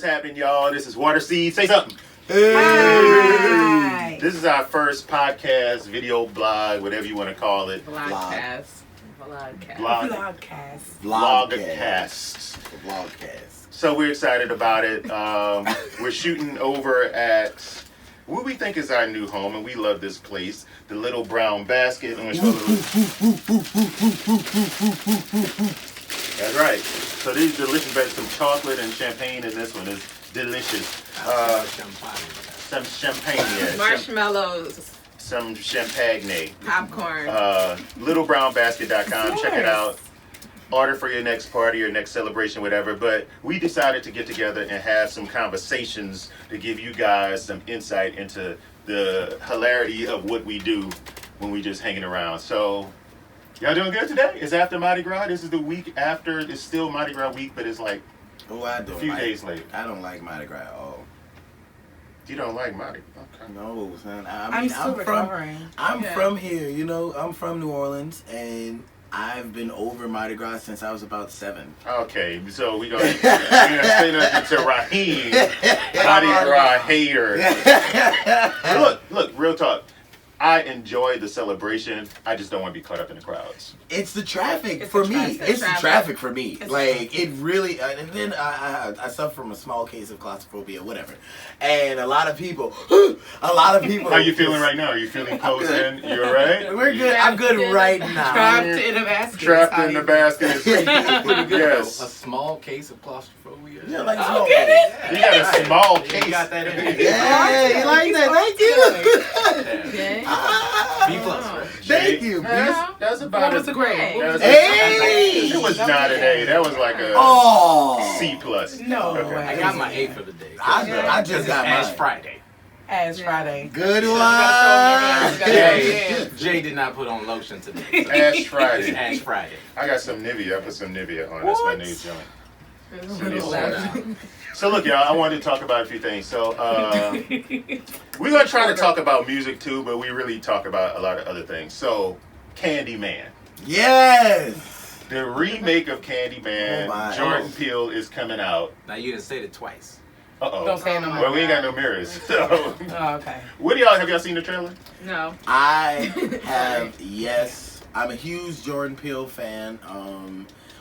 What's happening, y'all? This is Water Seed. Say something. Hey. Hi. This is our first podcast, video, blog, whatever you want to call it. Vlogcast. So we're excited about it. We're shooting over at what we think is our new home, and we love this place, the Little Brown Basket. That's right. So these delicious beds, some chocolate and champagne, and this one is delicious. Some champagne, yeah. Marshmallows. Some champagne. Popcorn. LittleBrownBasket.com. Check it out. Order for your next party, your next celebration, whatever. But we decided to get together and have some conversations to give you guys some insight into the hilarity of what we do when we just hanging around. So, y'all doing good today? It's after Mardi Gras. This is the week after. It's still Mardi Gras week, but it's like a few days later. I don't like Mardi Gras at all. You don't like Mardi Gras? Okay. No, son. I'm still recovering. I'm from here, you know. I'm from New Orleans, and I've been over Mardi Gras since I was about 7. Okay, so we're gonna send it to Raheem, Mardi Gras hater. Look, real talk. I enjoy the celebration. I just don't want to be caught up in the crowds. It's the traffic for me. It's the traffic for me. Like, it really... and then I suffer from a small case of claustrophobia, whatever. And a lot of people... How you feeling right now? Are you feeling close in? You all right? We're good. I'm good right now. Trapped in a basket. Trapped in the basket. Yes. A small case of claustrophobia. Yeah, like a small Okay. case. You got a small case. You got that in there. Yeah, you like that? Thank you. Okay. B+. Right? Thank you. That's about What was the grade? Hey! It was not an A. That was like a C+. No Okay. way. I got my A for the day. I just got Ash mine. Friday. Ash Friday. Good one. Jay did not put on lotion today. So Ash Friday. it's Ash Friday. I got some Nivea. I put some Nivea on. That's my new joint. So look, y'all, I wanted to talk about a few things. So we're going to try to talk about music too, but we really talk about a lot of other things. So Candyman. Yes. The remake of Candyman, Jordan Peele, is coming out. Now you didn't say it twice. Uh-oh. Don't say it no more. Well, we ain't got no mirrors. So, Oh, okay. what do y'all, have y'all seen the trailer? No. I have, yes. I'm a huge Jordan Peele fan.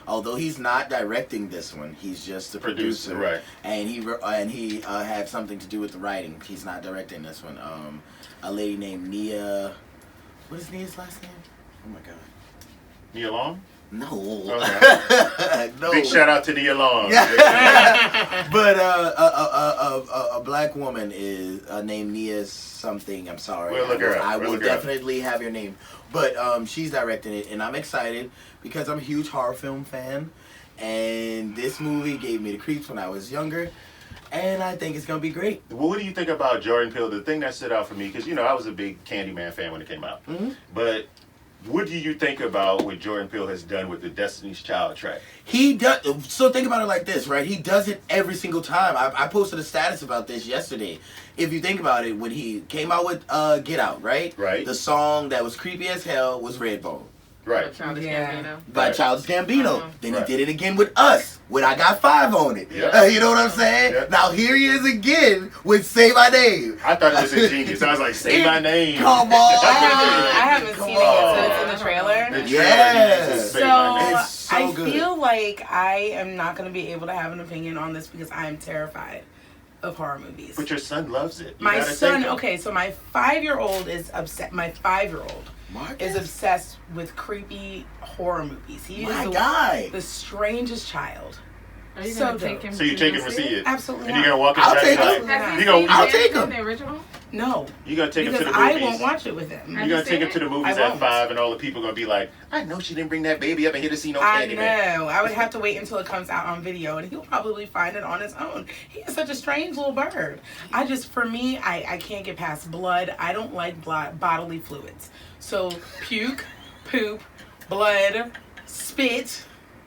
Although he's not directing this one, he's just the producer. Right. And he had something to do with the writing. He's not directing this one. A lady named Nia. What is Nia's last name? Oh my God. Nia Long? No. Okay. No. Big shout out to Nia Long. But a black woman is named Nia something. I'm sorry. We'll look her up. I will definitely have your name. But she's directing it, and I'm excited because I'm a huge horror film fan, and this movie gave me the creeps when I was younger, and I think it's gonna be great. Well, what do you think about Jordan Peele? The thing that stood out for me, because I was a big Candyman fan when it came out, but what do you think about what Jordan Peele has done with the Destiny's Child track? He does. So think about it like this, right? He does it every single time. I posted a status about this yesterday. If you think about it, when he came out with Get Out, right? Right. The song that was creepy as hell was Redbone. Right. By Childish Gambino. Then Right. he did it again with Us, with I Got 5 on it. Yeah. You know what I'm saying? Yeah. Now here he is again with Say My Name. I thought it was ingenious. I was like, say my name. Come on. I haven't seen it yet, so it's in the trailer. The trailer Yes. uses Say So, My Name. It's so I good. feel like I am not going to be able to have an opinion on this because I am terrified of horror movies. But your son loves it. You My gotta son, take him. okay, so my 5-year-old is upset. My 5-year-old is obsessed with creepy horror movies. He My is guy. the strangest child. Are you So gonna take dope. him? So you take him to see it? Absolutely And you're not. gonna walk him I'll back take like, him. Have you you gonna, seen I'll it take in him. the original? No, you gonna take him to because the I movies. won't watch it with him. Have You're you gonna take seen him to the it? movies I at won't. 5 and all the people gonna be like, I know she didn't bring that baby up in here to see no I Candyman. know. I would have to wait until it comes out on video, and he'll probably find it on his own. He is such a strange little bird. For me, I can't get past blood. I don't like bodily fluids. So puke, poop, blood, spit,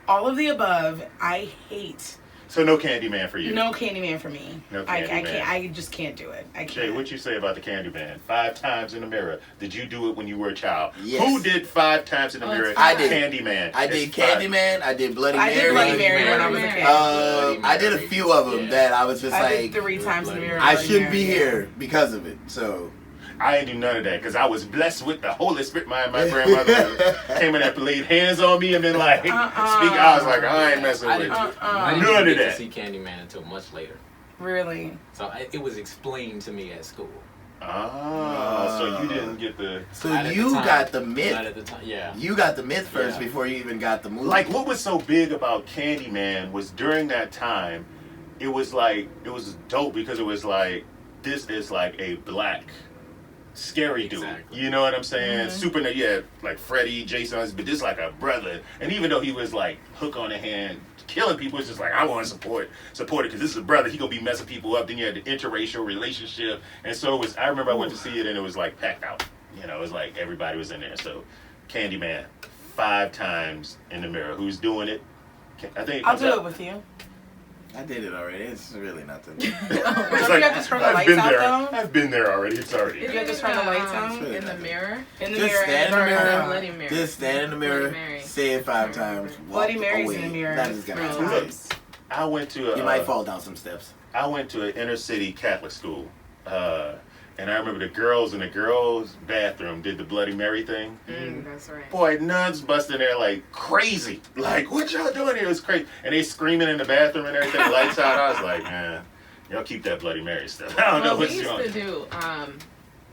all of the above, I hate. So no Candyman for you. No Candyman for me. No I Candyman. can't. I just can't do it. I can't. Jay, what you say about the Candyman? 5 times in the mirror. Did you do it when you were a child? Yes. Who did 5 times in the mirror? I did. Candyman. I did It's 5. Candyman. I did Bloody I Mary. did Bloody Mary when I was a kid. I did a few of them that I was just I like, did 3 times in the mirror. I Bloody shouldn't Mary, be yeah. here because of it. So I ain't do none of that because I was blessed with the Holy Spirit. My grandmother came in and laid hands on me and then like speak. I was like, I ain't messing I with didn't, you. I None didn't of get that. to see Candyman until much later. Really? So it was explained to me at school. Ah, so you didn't get the So Not at you the time. got the Not myth. at the time, yeah. You got the myth first Yeah. before you even got the movie. like what was so big about Candyman was during that time, it was dope because it was like this is like a black scary dude. Exactly. You know what I'm saying? Super, yeah, like Freddy, Jason, but this like a brother. And even though he was like hook on the hand, killing people, it's just like I want to support it because this is a brother. He gonna be messing people up. Then you had the interracial relationship, and so it was. I remember I went to see it and it was like packed out. You know, it was like everybody was in there. So, Candyman, 5 times in the mirror. Who's doing it? I think it I'll comes do out- it with you. I did it already. It's really nothing. It's Don't you have to turn the I've lights been out, there. though? I've been there already. It's already. You have to turn the lights out Really in the nothing. mirror. in the Just mirror. stand in the and mirror. turn it on. Bloody Mary. Just stand in the mirror, Bloody Mary. say it 5 times. Bloody walk Mary's away. in the mirror. That is gonna 3 happen. times. I went to a. You might fall down some steps. I went to an inner city Catholic school, and I remember the girls in the girls' bathroom did the Bloody Mary thing. That's right. Boy, nuns busting there like crazy. Like, what y'all doing here? It was crazy. And they screaming in the bathroom and everything, lights out. I was like, man, y'all keep that Bloody Mary stuff. I don't know Well, we what's used going to do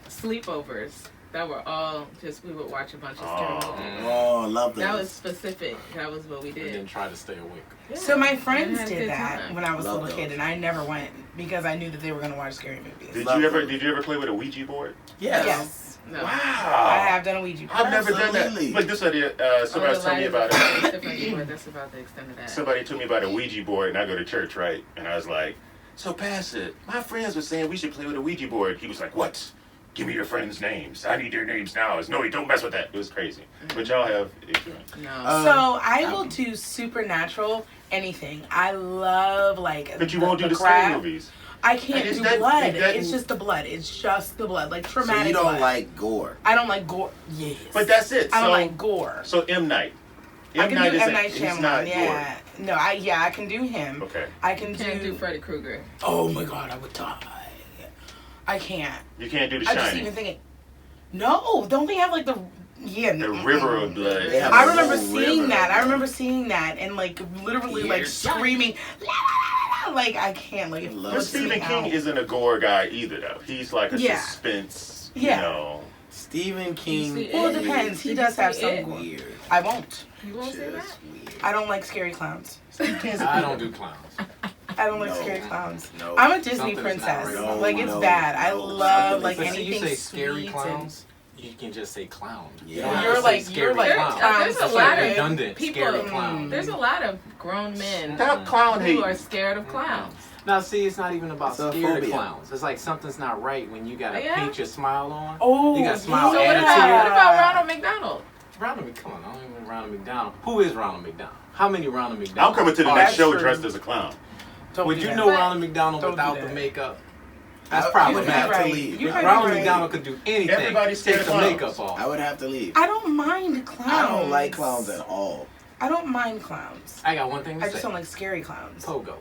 sleepovers that were all just, we would watch a bunch of scary Oh. movies. Oh, love those. That was specific. That was what we And then did. try to stay awake. Yeah. So my We friends had a did good that time. when I was a Love little kid, those. and I never went because I knew that they were going to watch scary movies. Did Love you ever those. did you ever play with a Ouija board? Yes. Yes, No. Wow. I have done a Ouija board. I've never done that. Absolutely. Look, this idea, somebody told me about it. it. That's about the extent of that. Somebody told me about a Ouija board, and I go to church, right? And I was like, so Pastor, my friends were saying we should play with a Ouija board. He was like, what? Give me your friends' names. I need their names now. I was, no, don't mess with that. It was crazy. But y'all have ignorant. No. So I will do supernatural anything. I love like. But you won't do the scary craft. movies. I can't Is do that- blood. is that- It's just the blood. It's just the blood, like So traumatic. you don't blood. like gore. I don't like gore. Yes. But that's it. I don't So- like gore. So M. Night. I can do M. isn't- Night he's Shyamalan. not Yeah. No, I can do him. Okay. I can You can't do do. Freddy Krueger. Oh my god, I would die. I can't. You can't do The I just Shining. even thinking. No, don't they have like the The river of blood. They have I a remember whole seeing river. that. I remember seeing that and like literally like Years. screaming. "La, la, la, la," like I can't. Like it Love But freaks me Stephen King out. isn't a gore guy either, though. He's like a Yeah. suspense, Yeah. you know. Stephen King. see, Well, it is depends. He Did does you have see some it? gore. Weird. I won't. You won't say that? Just weird. I don't like scary clowns. I don't do clowns. I don't like No. scary clowns. No. I'm a Disney Something's not princess. right. No, Like it's no, bad. I no. love like But see, anything you say scary sweet clowns, you can just say clown. Yeah. You don't have You're to say like- scary you're like clown. clown. There's a That's lot like of redundant. people. Scary clown. There's a lot of grown men Stop clown who hating. are scared of clowns. Now, see, it's not even about It's a scared of phobia. clowns. It's like something's not right when you gotta Yeah. paint your smile on. Oh, You got smile So what attitude. about Ronald McDonald? Ronald, come on, I don't even Ronald McDonald. Who is Ronald McDonald? How many Ronald McDonald? I'm coming to the are next there? show true. dressed as a clown. Don't Would do you that. know But- Ronald McDonald Don't do without that. the makeup? That's I would problematic. have to Right. leave. You might be Ronald right. McDonald could do anything. Everybody's Take scared the of clowns. makeup off. I would have to leave. I don't mind clowns. I don't like clowns at all. I don't mind clowns. I got one thing to I say. just don't like scary clowns. Pogo.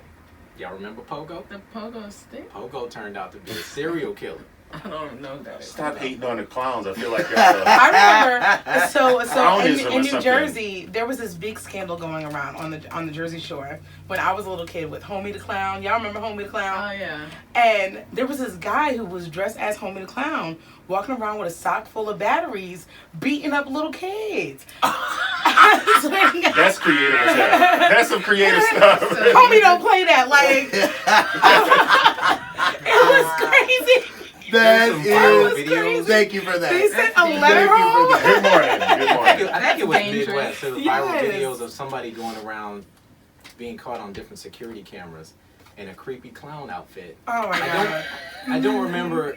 Y'all remember Pogo? The pogo stick? Pogo turned out to be a serial killer. I don't know that. Stop hating on the clowns. I feel like y'all. I remember so Clownism or in New something. Jersey there was this big scandal going around on the Jersey Shore when I was a little kid with Homie the Clown. Y'all remember Homie the Clown? Oh yeah. And there was this guy who was dressed as Homie the Clown, walking around with a sock full of batteries, beating up little kids. I swear to God. That's creative as hell. That's some creative stuff. Homie don't play that. Like, it was crazy. That Some That viral was is. crazy. Thank you for They that. sent a Thank letter you for home. that. Good morning. Good morning. I think it was dangerous. Midwest. There was viral Yes. videos of somebody going around being caught on different security cameras in a creepy clown outfit. Oh my God. I don't remember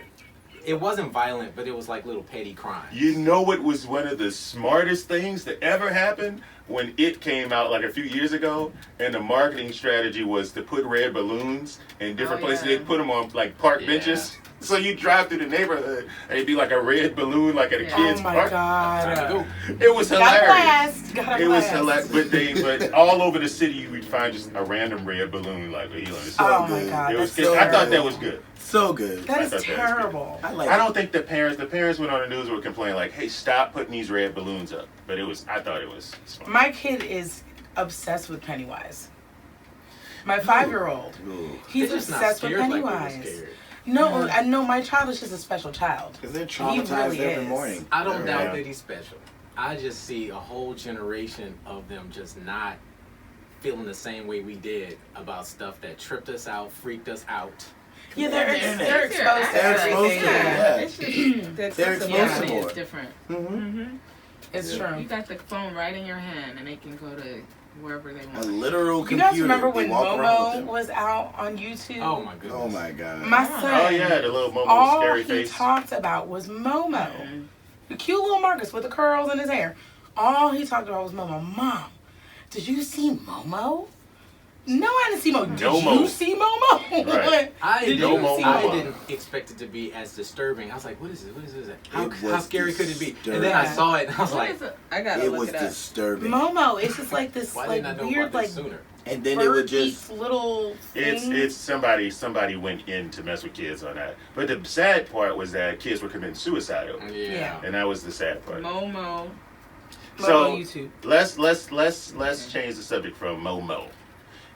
it wasn't violent, but it was like little petty crimes. You know what was one of the smartest things that ever happened? When it came out like a few years ago, and the marketing strategy was to put red balloons in different Oh, places. yeah. They'd put them on like park Yeah. benches. So you drive through the neighborhood, and it'd be like a red balloon, like at a Yeah. kid's Oh my park. Time to God. go. It was God hilarious. bless. God It was bless. hilarious, but all over the city you would find just a random red balloon like Elon. Oh my good. God. It was That's good. I thought terrible. that was good. So good. That I is thought that was good. terrible. I like I don't think the parents went on the news and were complaining like, "Hey, stop putting these red balloons up." But I thought it was smart. My kid is obsessed with Pennywise. My 5-year-old. Ooh. He's They're just not obsessed with scared like we were Pennywise. scared. No, I know my child is just a special child. Because they're He traumatized really every is. morning. I don't Yeah. doubt that he's special. I just see a whole generation of them just not feeling the same way we did about stuff that tripped us out, freaked us out. Yeah, They're they're exposed exposed to They're exposed everything. to it, Yeah, yeah. it's just the They're exposed accessibility to is more. different. Mm-hmm. It's Yeah. true. You got the phone right in your hand, and they can go to wherever they A want. literal You computer. guys remember when They walk around with Momo them. was out on YouTube? Oh my goodness. Oh my god. My son. Oh yeah, the little Momo all scary he face. talked about was Momo. Mhm. The cute little Marcus with the curls in his hair. All he talked about was Momo. Mom, did you see Momo? No, I didn't see Momo. Did No you Mo. see Momo? Right. I Did No you Momo. see I Momo? didn't expect it to be as disturbing. I was like, what is it? What is it? How was scary could it be? disturbing. And then I saw it and I was What like, is it? I gotta It look was it up. disturbing. Momo, it's just like this why like didn't I know weird about like this sooner? And then they would bird just. little thing. It's somebody went in to mess with kids on that. But the sad part was that kids were committing suicide over it. Yeah. And that was the sad part. Momo. So Momo YouTube. let's change the subject from Momo.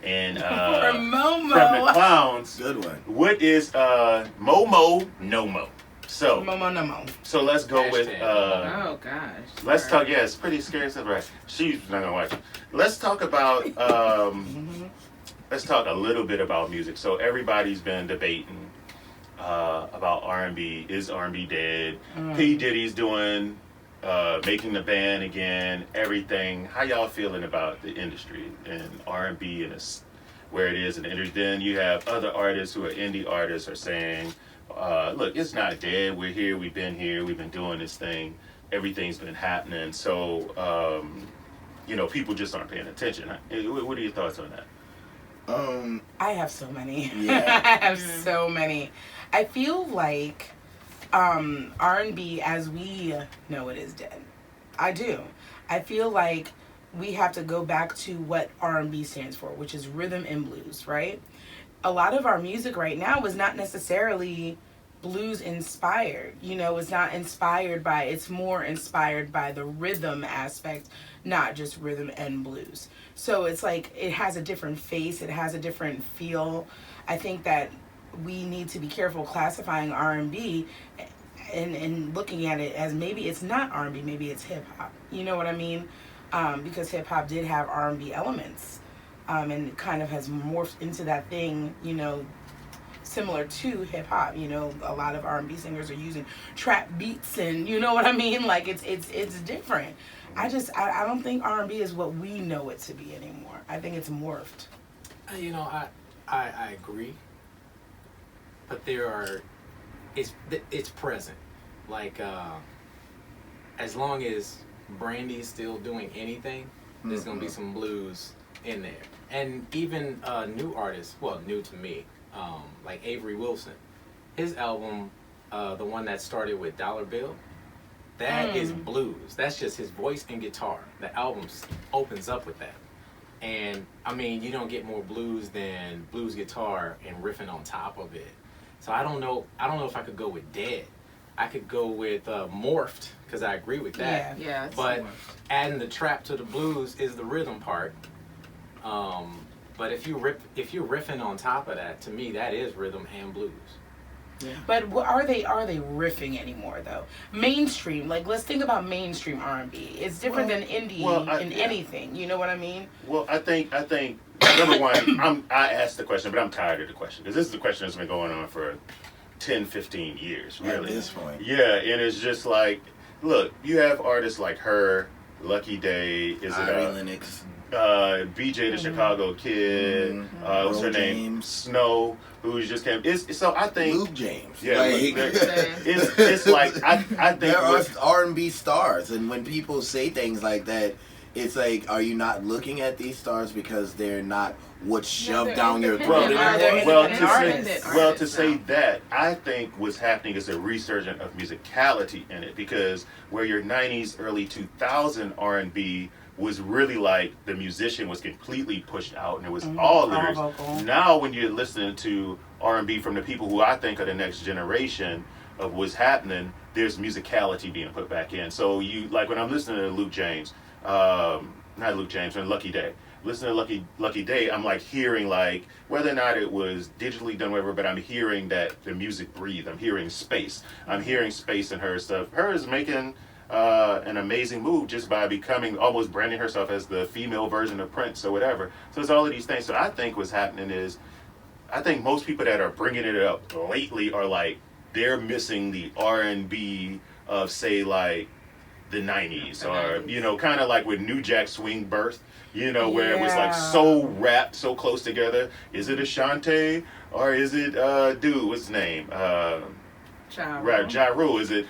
And Or from the Momo. clowns, Good one. what is Momo no mo? So Momo no mo. so let's go with Hashtag. Oh gosh. let's talk. Yeah, it's pretty scary stuff, right? She's not gonna watch it. Let's talk about let's talk a little bit about music. So everybody's been debating about R&B. Is R&B dead? P Diddy's doing making the band again. Everything. How y'all feeling about the industry and R&B and where it is in the industry? Then you have other artists who are indie artists are saying, look, it's not dead. We're here. We've been here. We've been doing this thing. Everything's been happening. So, people just aren't paying attention. What are your thoughts on that? I have so many. Yeah. I have so many. I feel like R&B as we know it is dead. I do. I feel like we have to go back to what R&B stands for, which is rhythm and blues, right? A lot of our music right now is not necessarily blues inspired. It's not inspired by, it's more inspired by the rhythm aspect, not just rhythm and blues. So it's like it has a different face, it has a different feel. I think that we need to be careful classifying R&B and looking at it as maybe it's not R&B, maybe it's hip hop. You know what I mean? Because hip hop did have R&B elements, and it kind of has morphed into that thing, similar to hip hop. A lot of R&B singers are using trap beats, and you know what I mean. Like it's different. I don't think R&B is what we know it to be anymore. I think it's morphed. I agree. But it's present. Like, as long as Brandy's still doing anything, there's gonna be some blues in there. And even new artists, well, new to me, like Avery Wilson, his album, the one that started with Dollar Bill, that is blues. That's just his voice and guitar. The album opens up with that. And I mean, you don't get more blues than blues guitar and riffing on top of it. So I don't know if I could go with dead. I could go with morphed, because I agree with that. Yeah. It's But more. adding the trap to the blues is the rhythm part. But if you're riffing on top of that, to me that is rhythm and blues. But are they riffing anymore though? Mainstream, like let's think about mainstream R&B. It's different than indie in anything. You know what I mean? Well, I think number one, I asked the question, but I'm tired of the question because this is a question that's been going on for 10, 15 years, really. At this point. Yeah, and it's just like, look, you have artists like her, Lucky Day, is Ari it Lennox. BJ the Chicago Kid, what's her name? James. Snow, who's just came. So I think Luke James. Yeah, Like, it's like I think there are R&B stars, and when people say things like that, it's like, are you not looking at these stars because they're not what's shoved down your throat anymore? To say that, I think what's happening is a resurgence of musicality in it, because where your 90s, early 2000 R&B was really like the musician was completely pushed out and it was all lyrics. Now when you're listening to R&B from the people who I think are the next generation of what's happening, there's musicality being put back in. So you, like when I'm listening to Luke James, not Luke James, and Lucky Day. Listening to Lucky Day, I'm like hearing, like, whether or not it was digitally done, whatever, but I'm hearing that the music breathed. I'm hearing space. I'm hearing space in her stuff. Her is making an amazing move just by becoming, almost branding herself as the female version of Prince or whatever. So it's all of these things. So I think what's happening is, I think most people that are bringing it up lately are like, they're missing the R&B of, say, like, the 90s, or, you know, kind of like with New Jack Swing birthed, you know, where it was like so wrapped, so close together. Is it Ashanti, or is it, what's his name? Right, Ja Rule. Is it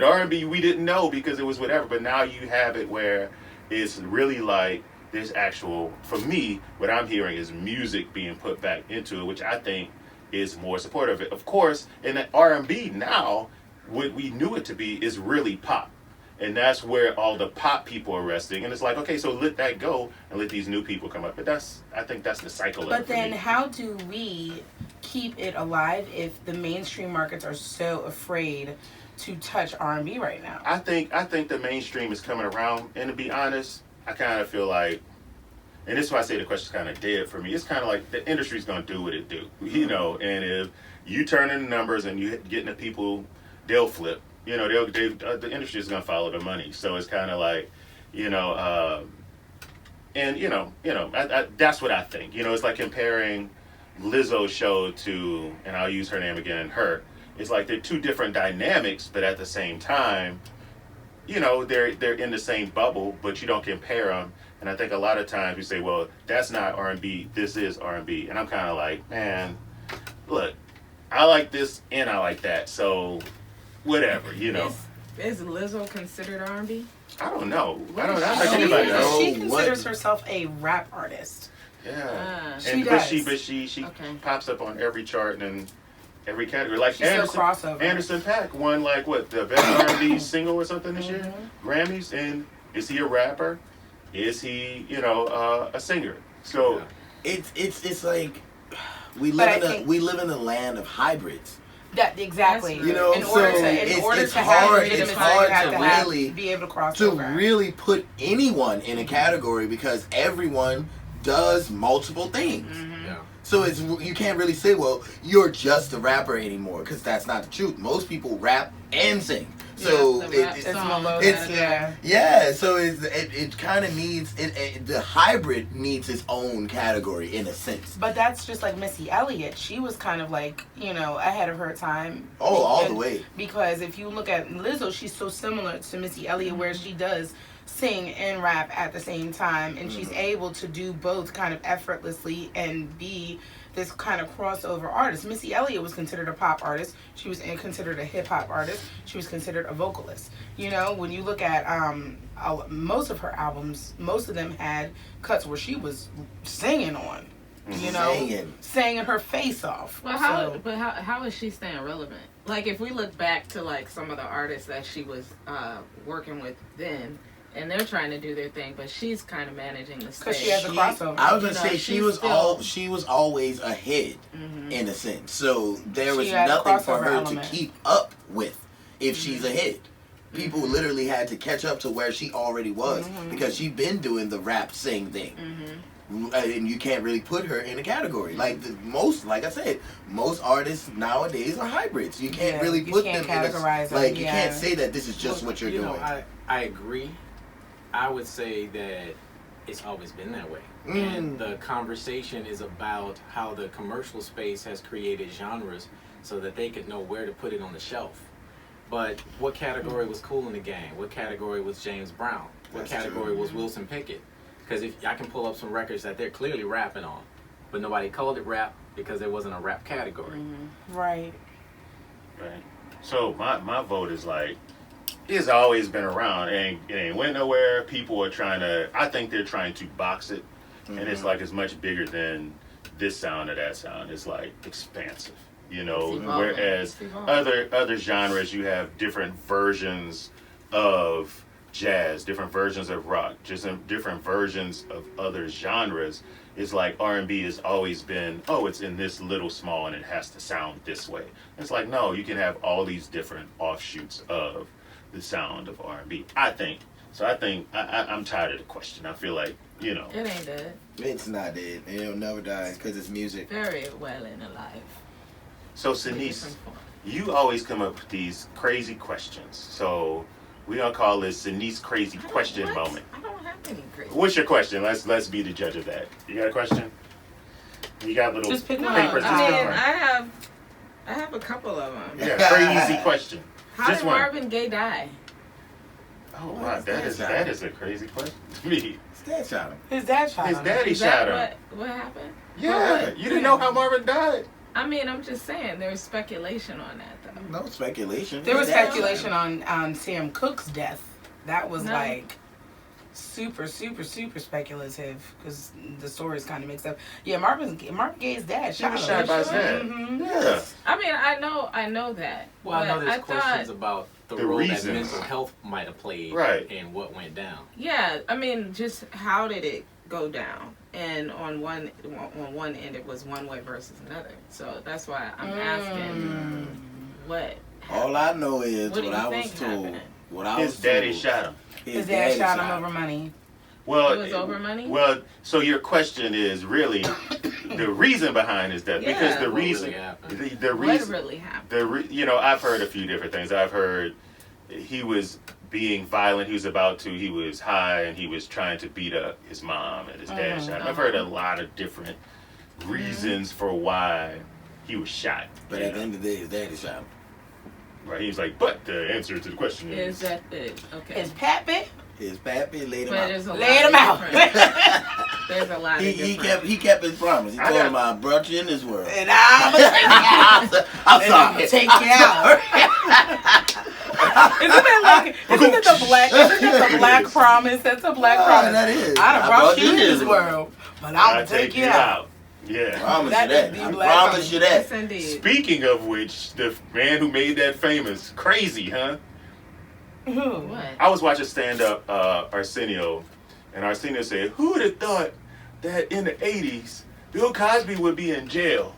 R&B? We didn't know because it was whatever, but now you have it where it's really like, there's actual, for me, what I'm hearing is music being put back into it, which I think is more supportive of it. Of course, in the R&B now, what we knew it to be is really pop. And that's where all the pop people are resting. And it's like, okay, so let that go and let these new people come up. But I think that's the cycle of it. But then how do we keep it alive if the mainstream markets are so afraid to touch R&B right now? I think the mainstream is coming around. And to be honest, I kind of feel like, and this is why I say the question's kind of dead for me. It's kind of like the industry's going to do what it do, you know. And if you turn in the numbers and you getting the people, they'll flip. You know, the industry is going to follow the money. So it's kind of like, you know, and I, that's what I think. You know, it's like comparing Lizzo's show to, and I'll use her name again, Her. It's like they're two different dynamics, but at the same time, you know, they're in the same bubble, but you don't compare them. And I think a lot of times you say, well, that's not R&B, this is R&B. And I'm kind of like, man, look, I like this and I like that. So whatever, you know. Is Lizzo considered R&B? I don't know. I don't think anybody knows. She considers herself a rap artist. Yeah. She does. But she pops up on every chart and every category. Like She's Anderson .Paak won like what, the best R&B single or something this year? Grammys. And is he a rapper? Is he, you know, a singer? So it's like we live in a land of hybrids. That exactly. You know, in order to have legitimacy, you have to really be able to cross over. To really put anyone in a category, because everyone does multiple things. Yeah. So you can't really say, well, you're just a rapper anymore, because that's not the truth. Most people rap and sing. So so it kind of needs the hybrid needs its own category in a sense. But that's just like Missy Elliott. She was kind of like, you know, ahead of her time. Oh, all the way. Because if you look at Lizzo, she's so similar to Missy Elliott, where she does sing and rap at the same time, and she's able to do both kind of effortlessly and be this kind of crossover artist. Missy Elliott was considered a pop artist. She was considered a hip hop artist. She was considered a vocalist. You know, when you look at most of her albums, most of them had cuts where she was singing on. You know, singing her face off. Well, how is she staying relevant? Like, if we look back to like some of the artists that she was working with then, and they're trying to do their thing, but she's kind of managing the stage. Because she has a crossover. I was gonna say she was always ahead in a sense. So there was nothing for her to keep up with if she's ahead. People literally had to catch up to where she already was because she'd been doing the rap sing thing. And you can't really put her in a category. Like like I said, most artists nowadays are hybrids. You can't really put them categorize in a, like you can't say that this is just what you're doing. Know, I agree. I would say that it's always been that way. And the conversation is about how the commercial space has created genres so that they could know where to put it on the shelf. But what category was Cool in the Gang? What category was James Brown? what That's category true. was Wilson Pickett? Because if I can pull up some records that they're clearly rapping on, but nobody called it rap because there wasn't a rap category. Right. Right. So my vote is like, it's always been around and it ain't went nowhere. People are trying to, I think they're trying to box it, and it's like it's much bigger than this sound or that sound. It's like expansive, you know. It's evolving. Whereas It's evolving. other genres, you have different versions of jazz, different versions of rock, just different versions of other genres. It's like R&B has always been, oh, it's in this little small and it has to sound this way. It's like, no, you can have all these different offshoots of the sound of R&B, I think. So I think I'm tired of the question. I feel like, you know. It ain't dead. It's not dead. It'll never die because it's music. Very well and alive. So In Sinise, different form. you always come up with these crazy questions. So we're gonna call this Sinise crazy question What? moment. I don't have any crazy. What's your question? Let's be the judge of that. You got a question? You got little Just pick No, one. papers. I Just mean, pick I have a couple of them. one. Yeah, crazy question. How Just did one. Marvin Gaye die? Oh What wow, is that that? is a crazy question to me. His dad shot him. His dad shot His him. daddy Is shot that him. what happened? Yeah, What? you didn't know how Marvin died. I mean, I'm just saying there's speculation on that though. No speculation. There was His dad speculation shot him. on Sam Cooke's death. That was No. like super speculative because the story is kind of mixed up. Yeah, Marvin Gaye's dad shot was him. shot by his Sure. dad. Mhm. Yeah. I mean, I know that. Well, I know but there's questions thought, about the The role that reasons. mental health might have played Right. in what went down. yeah, I mean, just how did it go down? And on one end, it was one way versus another. So that's why I'm asking what. All I know is What do what you I was think told. happened? What I His was daddy told. shot him. His dad shot him over money. Well, It was over money? Well, so your question is really the reason behind his death, because Yeah. the What really reason, happened? the What reason, really happened? you know, I've heard a few different things. I've heard he was being violent. He was high, and he was trying to beat up his mom, and his dad shot him. I've heard a lot of different reasons for why he was shot. But you at the know? end of the day, his daddy shot him. Right? He was like, but the answer to the question Is is, that the okay? His pappy His pappy laid him But out. there's a laid lot him of out. different- There's a lot of He different. kept his promise. He I told got- him, "I brought you in this world." And I'm gonna take you out. I'm And I'm sorry. gonna take you out. Isn't that the black promise? That's a black promise. That is. I done brought you in this world, but I'm I'll gonna take you out. Yeah. Promise That you is that. the I black promise promise. you that. Yes, indeed. Speaking of which, the man who made that famous, crazy, huh? Who? What? I was watching stand-up Arsenio, and Arsenio said, who would have thought that in the 80s, Bill Cosby would be in jail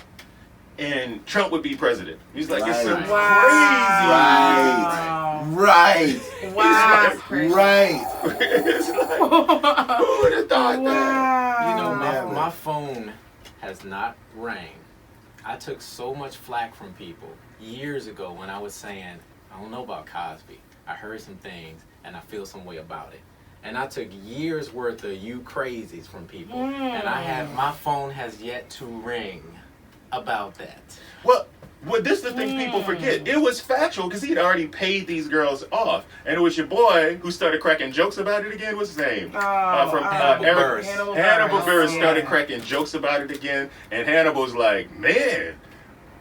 and Trump would be president? He's like, it's some Right. Wow. Right. Wow. Crazy. Right. it's like, who would have thought that? Wow. You know, Never. my phone has not rang. I took so much flack from people years ago when I was saying, I don't know about Cosby. I heard some things and I feel some way about it. And I took years worth of you crazies from people. And my phone has yet to ring about that. Well, this is the thing people forget. It was factual because he'd already paid these girls off. And it was your boy who started cracking jokes about it again. What's his name? Hannibal Eric. Buress. Hannibal Buress started yeah. cracking jokes about it again. And Hannibal's like, man,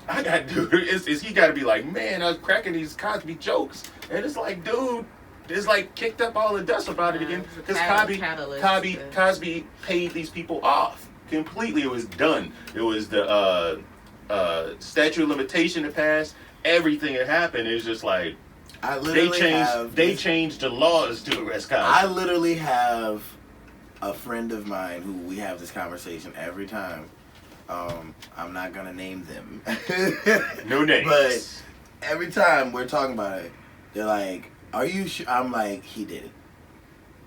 I got to do this. He got to be like, man, I was cracking these Cosby jokes. And it's like, dude, it's like kicked up all the dust about it again. Because Cosby paid these people off completely. It was done. It was the statute of limitation that passed. Everything had happened. It was just like I they literally changed the laws to arrest Cosby. I literally have a friend of mine who we have this conversation every time. I'm not gonna name them. No names. But every time we're talking about it, they're like, "Are you sure?" I'm like, "He did it.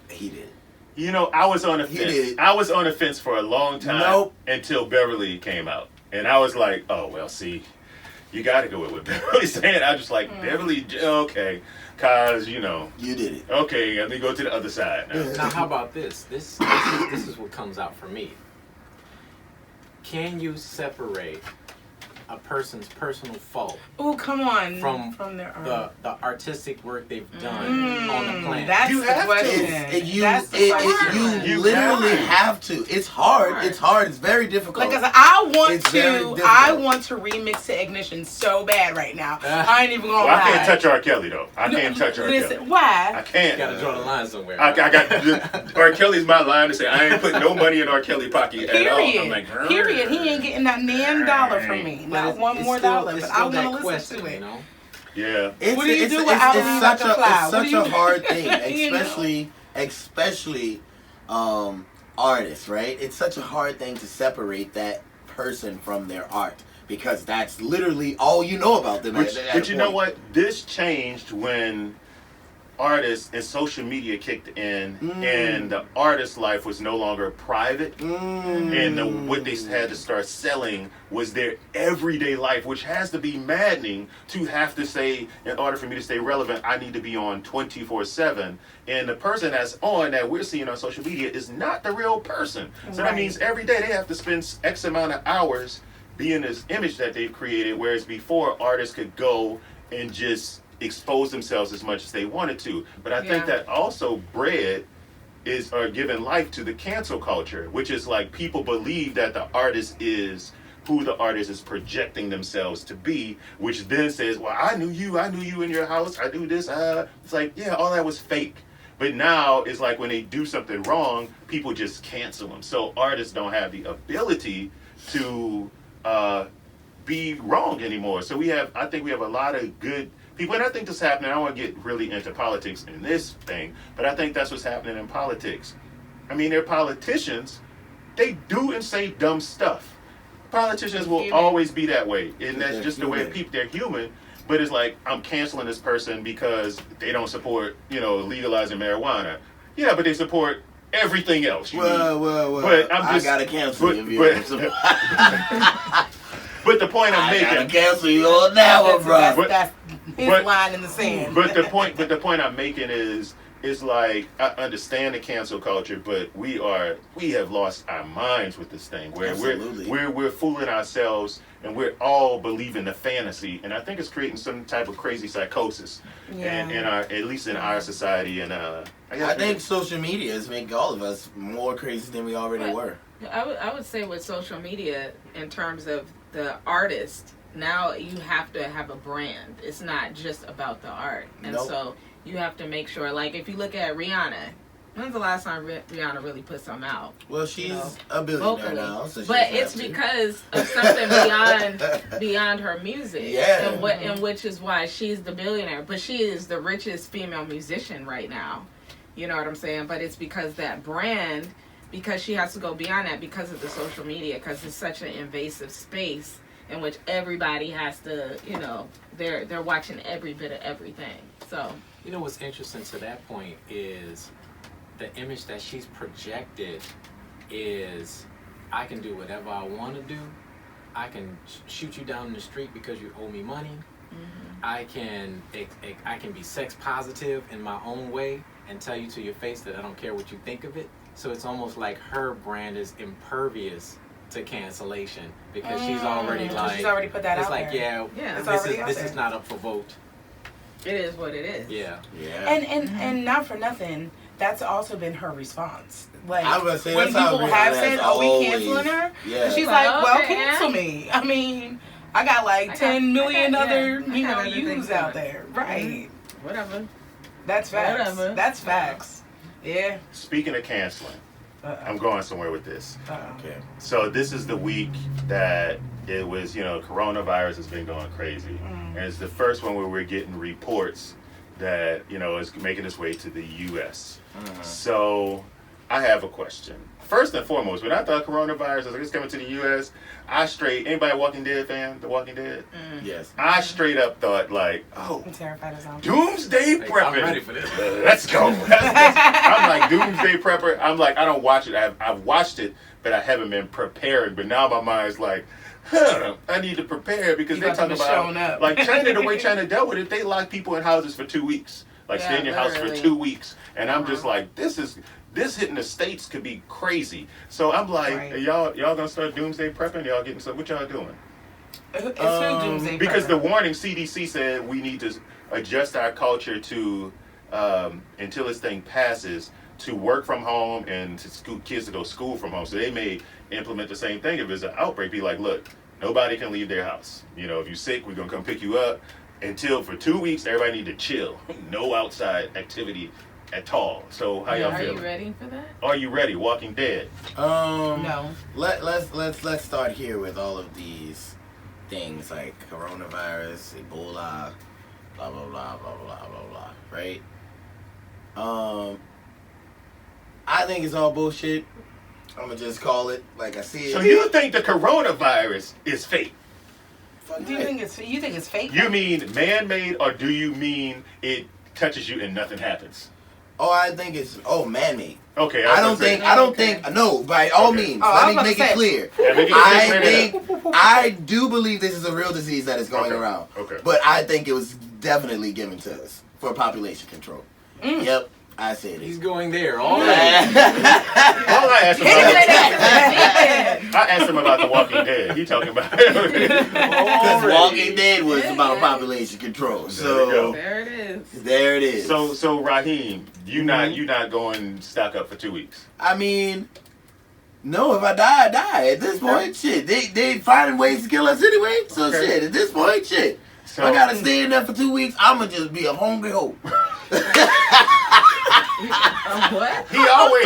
He did it." You know, I was on the He fence. did. I was on the fence for a long time. Nope. Until Beverly came out, and I was like, "Oh well, see, you got to go with what Beverly's saying." I was just like, Beverly, okay, cause you know, You did it. okay, let me go to the other side. Now. Now, how about this? This is what comes out for me. Can you separate a person's personal fault Oh, come on. from their the artistic work they've done on the planet. That's You the have to. question. That's the question. You You literally have have to. It's hard. It's hard. It's very difficult. Like I said, I It's very difficult. want to remix to Ignition so bad right now. I ain't even gonna Well, lie. I can't touch R. Kelly though. I can't touch R. Listen, Kelly. why? I can't. You gotta draw the line somewhere. I got R. Kelly's my line to say I ain't putting no money in R. Kelly pocket at all. Period. I'm like, Period. He ain't getting that damn dollar from me. But Not one it's more still- dollar. it's But still I want that to listen question, to it. You know? Yeah. What do you do with I Believe I Can Fly? It's What do such you a do? hard thing, You know? especially artists, right? It's such a hard thing to separate that person from their art because that's literally all you know about them. But you know what? This changed when artists and social media kicked in, and the artist's life was no longer private, and what they had to start selling was their everyday life, which has to be maddening to have to say, in order for me to stay relevant, I need to be on 24/7. And the person that's on that we're seeing on social media is not the real person. So that means every day they have to spend X amount of hours being this image that they've created, whereas before artists could go and just expose themselves as much as they wanted to. But I think that also bred are giving life to the cancel culture, which is like people believe that the artist is who the artist is projecting themselves to be, which then says, well, I knew you in your house, I knew this, it's like, yeah, all that was fake. But now it's like when they do something wrong, people just cancel them. So artists don't have the ability to be wrong anymore. So I think we have a lot of good people, and I think this is happening. I don't want to get really into politics in this thing, but I think that's what's happening in politics. I mean, they're politicians. They do and say dumb stuff. Politicians will always be that way, and that's just the way people. They're human, but it's like I'm canceling this person because they don't support, legalizing marijuana. Yeah, but they support everything else. Well. But I gotta cancel you. But the point I'm making. I gotta cancel you on that one, bro. That's his line in the sand. But the point I'm making is like I understand the cancel culture, but we have lost our minds with this thing where we're fooling ourselves and we're all believing the fantasy, and I think it's creating some type of crazy psychosis, and at least in our society. And I think social media is making all of us more crazy than we already were. I would say with social media, in terms of the artist, now you have to have a brand. It's not just about the art. And so you have to make sure, like if you look at Rihanna, when's the last time Rihanna really put something out? Well, she's a billionaire now. So but it's because of something beyond her music. Yeah. And which is why she's the billionaire. But she is the richest female musician right now. You know what I'm saying? But it's because that brand, because she has to go beyond that because of the social media, because it's such an invasive space in which everybody has to, they're watching every bit of everything. So, what's interesting to that point is the image that she's projected is, I can do whatever I want to do. I can shoot you down in the street because you owe me money. Mm-hmm. I can be sex positive in my own way and tell you to your face that I don't care what you think of it. So it's almost like her brand is impervious to cancellation because she's already put that out like, there. this is not up for vote. It is what it is. Yeah. And not for nothing, that's also been her response. Like I was gonna say, when that's people have said, we canceling her? Yeah. She's like, well, cancel me. I mean, I got like 10 million other, views out there. Right. Whatever. That's facts. Whatever. That's facts. Yeah. Speaking of canceling, I'm going somewhere with this. Okay. So this is the week that it was, coronavirus has been going crazy. And it's the first one where we're getting reports that, is making its way to the U.S. So I have a question. First and foremost, when I thought coronavirus was coming to the U.S., anybody Walking Dead fan? The Walking Dead? Yes. I straight up thought I'm terrified of zombies. doomsday prepping. I'm ready for this. Let's go. I'm like doomsday prepper. I'm like, I don't watch it. I've watched it, but I haven't been prepared. But now my mind's like, I need to prepare because they talk about like China, the way China dealt with it, they lock people in houses for 2 weeks. Stay in your house for 2 weeks. And I'm just like, this hitting the States could be crazy. So I'm like, y'all gonna start doomsday prepping? Y'all getting what y'all doing? It's who doomsday Because the prepper. warning CDC said we need to adjust our culture to until this thing passes to work from home and to school, kids to go school from home. So they may implement the same thing if there's an outbreak. Be like, look, nobody can leave their house. You know, if you're sick, we're gonna come pick you up. Until for 2 weeks, everybody need to chill. No outside activity at all. So how y'all Are feeling? you ready for that? Are you ready? Walking Dead. No. Let's start here with all of these things like coronavirus, Ebola, blah blah blah blah blah blah blah. Right? I think it's all bullshit. I'm gonna just call it like I see it. So you think the coronavirus is fake? Fucking Do you right. think it's fake? You mean man-made, or do you mean it touches you and nothing happens? Oh, I think it's man-made. Okay, I don't think no, by all Okay. means. Oh, I Let was me about make to it say. clear. Yeah, make it I clear. think I do believe this is a real disease that is going Okay. around. Okay. But I think it was definitely given to us for population control. Yep, I said He's it. going there already. All I asked him He said about, that. I asked him about The Walking Dead. He talking about Because Already. Walking Dead was about population control. There you So go. There it is. there it is. So Raheem, you not going stock up for 2 weeks. I mean, no, if I die, I die. At this point, shit. They finding ways to kill us anyway. So Okay. shit, at this point, shit. So I gotta stay in there for 2 weeks. I'ma just be a hungry hoe. What? he always,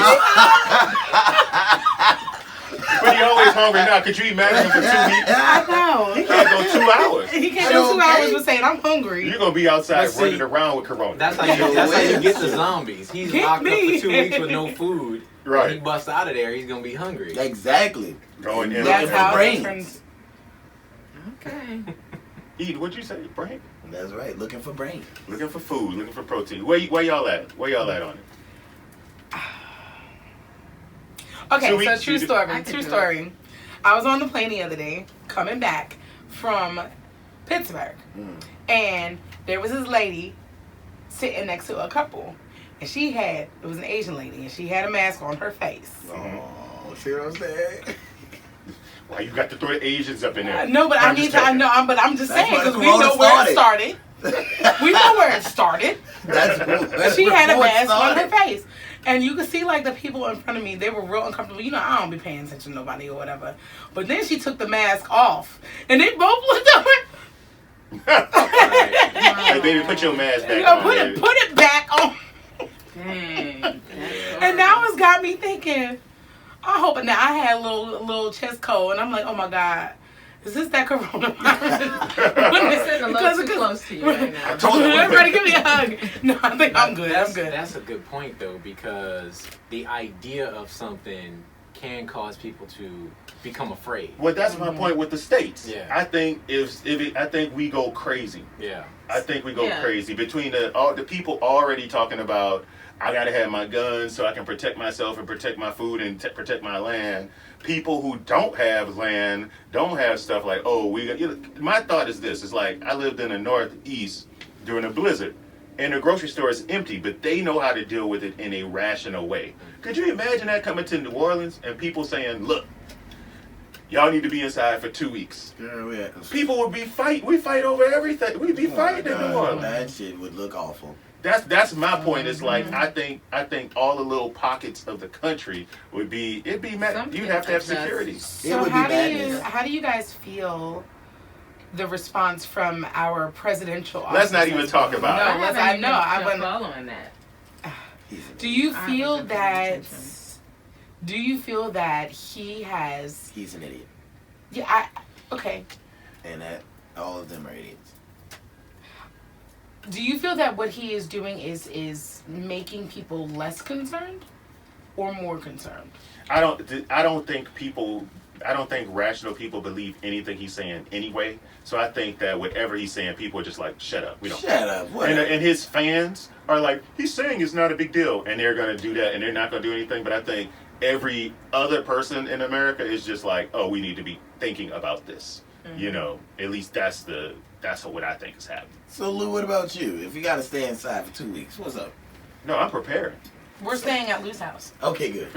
but he always hungry now. Could you imagine him for 2 weeks? I know. He can't go 2 hours. He can't I do know, 2 okay. hours with saying I'm hungry. You're gonna be outside But see, running around with corona. That's how you get the zombies. He's Get locked up me. for 2 weeks with no food. Right. When he busts out of there, he's gonna be hungry. Exactly. Going in. That's Looking how for it brains. turns. Okay. Eat. What'd you say? Brain. That's right. Looking for brains. Looking for food. Looking for protein. Where y'all at? Where y'all at on it? Okay, 2 so weeks, true you do- story. I can True do story. I was on the plane the other day, coming back from Pittsburgh, and there was this lady sitting next to a couple, and it was an Asian lady, and she had a mask on her face. Oh, see what I'm saying? Why you got to throw the Asians up in there? No, but I'm I need just to. I checking. know, but I'm just That's saying where the because we know corona where it started. We know where it started. That's She had a before it mask on her started. face. And you could see like the people in front of me, they were real uncomfortable. You know, I don't be paying attention to nobody or whatever. But then she took the mask off. And they both looked over. Hey, baby, put your mask back You know, on. put baby. it back on. Dang. And now it's got me thinking, I hope now I had a little chest cold and I'm like, oh my God. Is this that coronavirus? It's sitting a little too close to you right now. I told you. Everybody give me a hug. No, I think I'm good. I'm good. That's a good point though, because the idea of something can cause people to become afraid. Well, that's my point with the states. Yeah. I think I think we go crazy. Yeah. I think we go Yeah. crazy between all the people already talking about. I gotta have my guns so I can protect myself and protect my food and protect my land. People who don't have land, don't have stuff like, my thought is this: is like I lived in the Northeast during a blizzard, and the grocery store is empty, but they know how to deal with it in a rational way. Could you imagine that coming to New Orleans and people saying, "Look, y'all need to be inside for 2 weeks." Yeah. People would be fighting. We fight over everything. We'd be fighting in New Orleans. That shit would look awful. That's my point. It's like I think all the little pockets of the country would be you'd have to have security. It So would be madness. how do you guys feel the response from our presidential office? Let's not even talk about No, it. let's- haven't I even know, I been wouldn't- following that. Do you I feel wasn't paying that? attention. Do you feel that he has? He's an idiot. Yeah. Okay. And that all of them are idiots. Do you feel that what he is doing is making people less concerned or more concerned? I don't think rational people believe anything he's saying anyway. So I think that whatever he's saying, people are just like, shut up. We don't. Shut up. Whatever. And his fans are like, he's saying it's not a big deal, and they're gonna do that, and they're not gonna do anything. But I think every other person in America is just like, oh, we need to be thinking about this. You know, at least that's what I think is happening. So Lou, what about you? If you gotta stay inside for 2 weeks, what's up? No, I'm prepared. We're staying at Lou's house. Okay, good.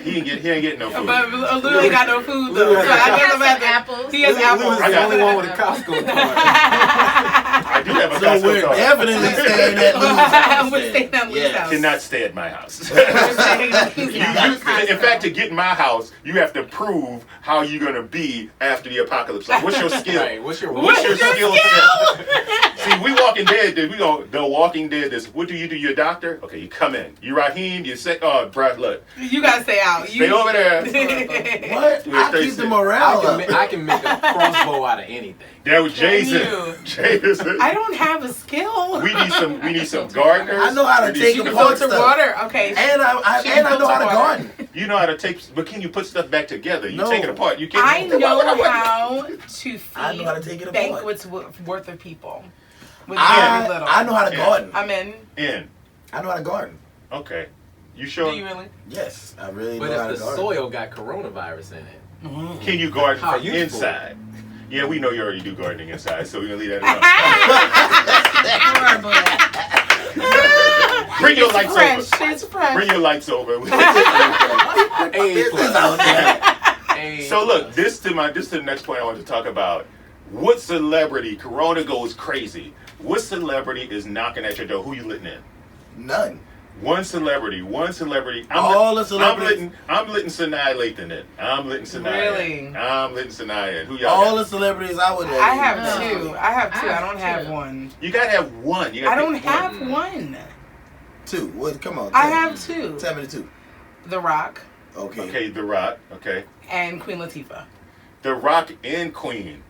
He ain't getting no food. But Lou ain't got no food though. Lou So I has guess I'm some at the apples. He has Lou apples. is the only one with a Costco card. I do have a So Costco we're card. definitely staying at Lou's house. We're staying at Lou's house. Cannot stay at my house. We're staying at Lou's You- house. in fact, to get in my house, you have to prove how you're gonna be after the apocalypse. Like, what's your skill? Right, what's your What's your skill set? See, we Walking Dead. We go The Walking Dead. This. What do? You're a doctor. Okay, you come in. You Raheem. You say, oh, bruh, look, You gotta stay out. stay over there. What? Yeah, I keep stay the morale up. I can make a crossbow out of anything. There was Jason. you? Jason. I don't have a skill. We need some gardeners. I know how to We need take some- a Filter stuff. water. Okay. And I She know how to filter water. garden. You know how to take, but can you put stuff back together? You No. take it apart. You can't. I know how to I know how to take feed it apart. banquets worth of people with very little. I know how to Yeah. garden. I'm in. In. I know how to garden. Okay. You sure? Do you really? Yes, I really But know how to if the garden. soil got coronavirus in it, Mm-hmm. Can you garden How from useful. inside? Yeah, we know you already do gardening inside, so we're gonna leave that alone. Bring your lights Fresh. over. It's fresh. Bring your lights over. A Business plus. out there. A So look, plus. this to the next point I want to talk about. What celebrity? Corona goes crazy. What celebrity is knocking at your door? Who you letting in? None. One celebrity. All the celebrities. I'm letting Sanaa Lathan in. I'm letting Sanaa Really? in. I'm letting Sanaa in. Who y'all All got? the celebrities I would let I in. have No. two. I have two. I don't two. have one. You gotta have one. You gotta I don't pick one. have one. two. What? Come on. I tell me. have two. Tell me the two. The Rock Okay. Okay, The Rock. Okay. and Queen Latifah. The Rock and Queen.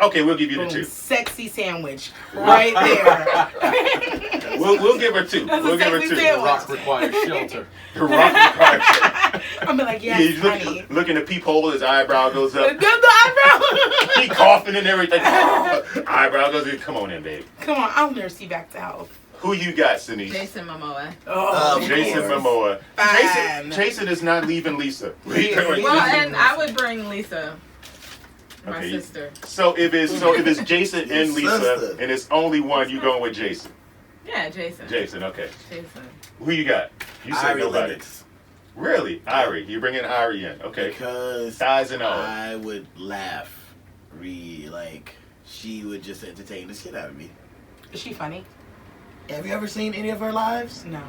Okay, we'll give you the Boom. two. Sexy sandwich right there. We'll give her two. That's a We'll give her sexy two. sandwich. Rock requires shelter. The Rock requires. I'm like, yes, He's honey. looking at peephole, his eyebrow goes up. The eyebrow. He coughing and everything. Eyebrow goes in. Come on in, babe. Come on, I'll nurse you back to health. Who you got, Denise? Jason Momoa. Oh, Jason Of Momoa. Fine. Jason is not leaving Lisa. Well, and I would bring Lisa, my Okay. sister. So if it's Jason and Lisa, Sister. and it's only one, you going with Jason? Yeah, Jason. Jason, okay. Jason. Who you got? You said Ari nobody. Lennox. Really, Ari? You bringing Ari in? Okay. Because Thighs and all. I would laugh. She would just entertain the shit out of me. Is she funny? Have you ever seen any of her lives? No.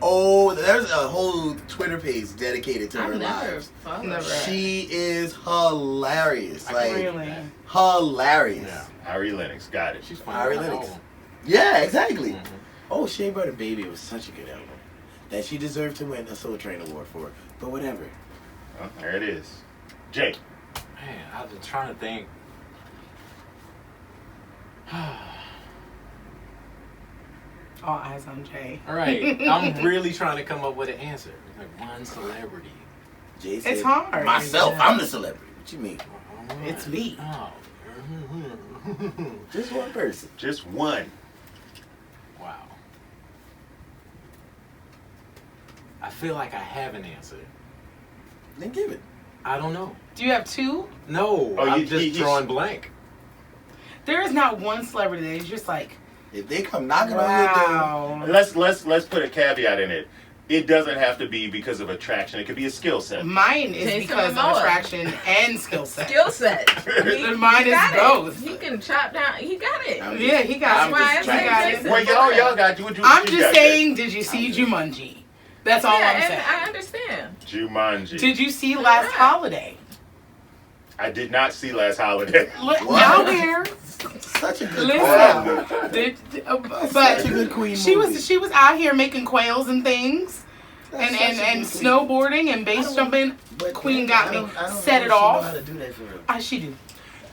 Oh, there's a whole Twitter page dedicated to her I've never lives. followed Never. her. She is hilarious. I Like Really? hilarious. Yeah. Ari Lennox, got it. She's fine. Ari on the Lennox. album. Yeah, exactly. Mhm. Oh, Shea Butter Baby was such a good album that she deserved to win a Soul Train award for. But whatever. Oh, there it is. Jay. Man, I've been trying to think. All eyes on Jay. All right, I'm really trying to come up with an answer. Like one celebrity. Jay It's hard. Myself, I'm the celebrity. What you mean? It's me. Oh. Just one person. Just one. Wow. I feel like I have an answer. Then give it. I don't know. Do you have two? No, Oh, I'm you- just you- drawing blank. There is not one celebrity that is just like, If they come knocking on your door, wow. Let's put a cabiat in it. It doesn't have to be because of attraction. It could be a skill set. Mine is Jason because Momoa. of attraction and skill set. Skill set. Mine is got both. It. He can chop down. He got it. I'm Yeah, he got That's it. why I He say got it. Jason. Well, y'all got you. I'm just saying, did you see Jumanji? That's all Yeah, I'm and saying. I understand. Jumanji. Did you see Last Holiday? I did not see Last Holiday. Now here, such a good listen. queen. But Such a good queen she movie. was out here making quails and things, That's and such a and good queen. snowboarding and base don't- jumping. But Queen I got me. don't- I don't Set know it if she off. know how to do that for real. She do.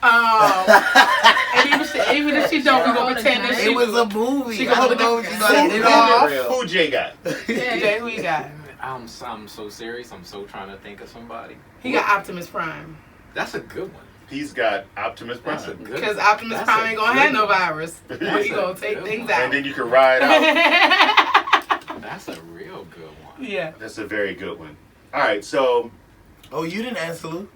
And even if she don't, we gonna pretend that It she. was a movie. She I gonna don't know if look she's at- gonna Set do it that off. for real. Who Jay got? Jay, who you got? I'm so serious. I'm so trying to think of somebody. He got Optimus Prime. That's a good one. He's got Optimus That's a Prime. good Because one. Optimus That's Prime a ain't gonna good have no one. virus. But he gonna take good things one. out. And then you can ride out. That's a real good one. Yeah. That's a very good one. All right, so Oh, you didn't answer, Lou.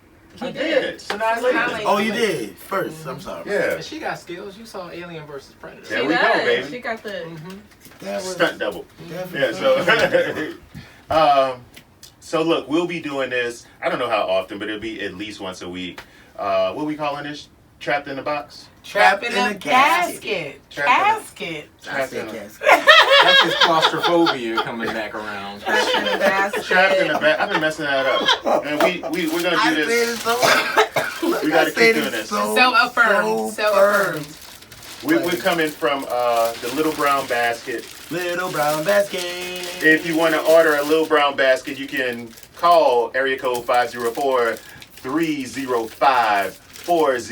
I did. Sanaa Lathan. Oh, you did first. I'm sorry. Yeah. And she got skills. You saw Alien versus Predator. There She we go, does. baby. She got the. That was Stunt double. definitely. Yeah, so look, we'll be doing this, I don't know how often, but it'll be at least once a week. What are we calling this? Trapped in the box? Trapped in a casket. Casket. I said casket. That's his claustrophobia coming back around. Trapped in the basket. Trapped in the back. I've been messing that up. And we're going to I do said this. it so. We gotta keep doing this. So affirmed. So affirmed. We're coming from the Little Brown Basket. Little brown basket. If you want to order a Little Brown Basket, you can call area code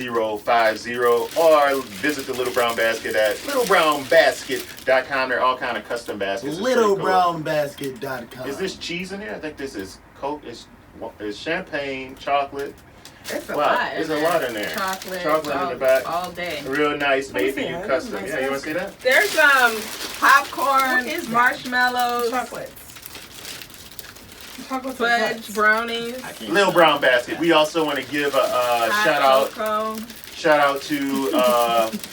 504-305-4050 or visit the Little Brown Basket at littlebrownbasket.com. There are all kind of custom baskets. It's pretty cool. Littlebrownbasket.com. Is this cheese in here? I think this is Coke. It's champagne, chocolate. It's a Wow, lot. there's a lot in there. Chocolate in the back. all day. Real nice, Let me baby. see You it. custom. Nice Yeah, you want to see that? There's popcorn, What is that? marshmallows, Chocolates. Chocolates. fudge, brownies, Little Brown Basket. We also want to give a hot cocoa. shout out to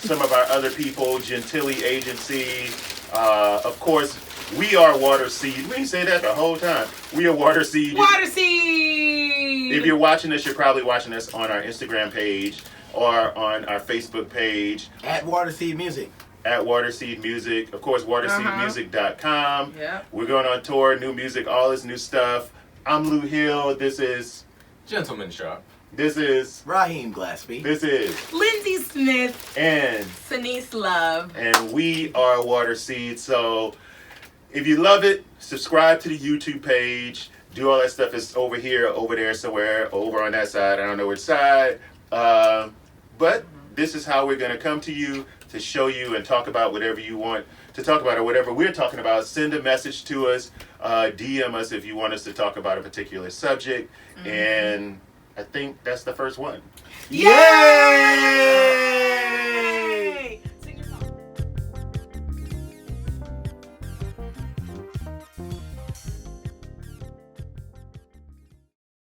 some of our other people, Gentilly Agency. Of course, we are Water Seed. We didn't say that the whole time. We are Water Seed. Water seed. If you're watching this, you're probably watching this on our Instagram page or on our Facebook page At Waterseed Music. at Waterseed Music. Of course, waterseedmusic.com. Yep. We're going on tour, new music, all this new stuff. I'm Lou Hill. This is Gentleman Sharp. Raheem Glaspie. This is, Lindsay Smith. and Denise Love. we are Water Seed. So if you love it, subscribe to the YouTube page. Do all that stuff. Is over here, over there, somewhere, over on that side. I don't know which side. But this is how we're going to come to you to show you and talk about whatever you want to talk about or whatever we're talking about. Send a message to us. DM us if you want us to talk about a particular subject. And I think that's the first one. Yay!